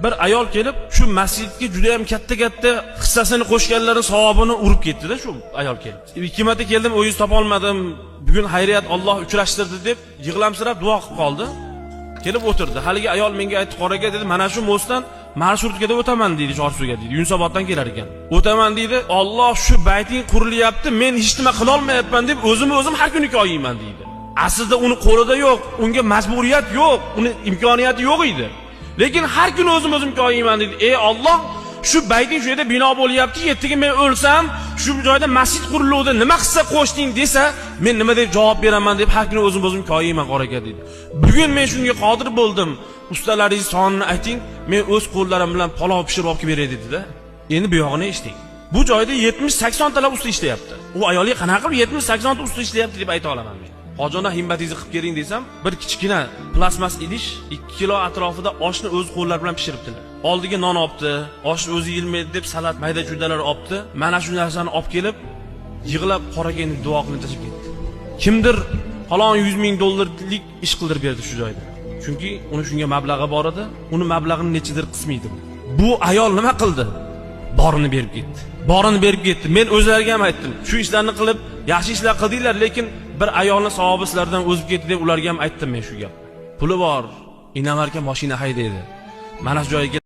Bir ayol kelib, shu masjidga juda ham katta hissasini qo'shganlari savobini urib ketdi-da shu ayol kelib. Ikki marta keldim, o'yiz topa olmadim. Bugun xayriyat Alloh uchrashtirdi deb yig'lamsirab duo qilib qoldi. Kelib o'tirdi. Haligi ayol menga aytdi, "Qoraga" dedi, "Mana shu mostdan marshrutkada o'taman" dedi, Chorsuga dedi. Yunusoboddan kelar ekan. "O'taman" dedi. "Alloh shu bayting qurilyapti, men hech nima qila olmayapman" deb o'zim har kuni ko'yiyman dedi. Aslida uni qo'lida yo'q, unga majburiyat yo'q, uni imkoniyati yo'q edi. Lekin har kuni o'zim ko'yiyman dedi. "Ey Alloh, shu bayting shu yerda bino bo'lyapti, ertaga men o'lsam, shu joyda masjid quriluvdi, nima qilsa qo'shding desa, men nima deb javob beraman" deb har kuni o'zim ko'yiyman qoraga dedi. "Bugun men shunga qodir bo'ldim. Ustalaringiz sonini ayting, men o'z qo'llarim bilan palov pishirib olib beray" dedi-da. Endi bu yog'ini eshiting. Bu joyda 70-80 talab usta ishlayapti. U ayolga qanaqa qilib 70-80 ta usta ishlayapti deb ayta olaman men. Hojona himmatingizni qilib keling desam, bir kichkina plasmas idish 2 kilo atrofida oshni o'z qo'llar bilan pishiribdilar. Oldiga non olibdi, oshni o'zi yilmaydi deb salat mayda chuydalar olibdi. Mana shu narsani olib kelib, yig'lab qoraga endi duo qilib tashlab ketdi. Kimdir falon 100 ming dollarlik ish qildirib berdi shu joyda. Chunki uni shunga mablag'i bor edi, uni mablag'ini nechidir qismaydi. Bu ayol nima qildi? Borini berib ketdi. Borini berib ketdi. Men o'zlariga ham aytdim. Shu ishlarni qilib, yaxshi ishlar qildinglar, lekin bir ayolning savobi sizlardan o'zib ketdi deb ularga ham aytdim men shu gapni. Puli bor, inamarka mashina haydaydi. Mana shu joyga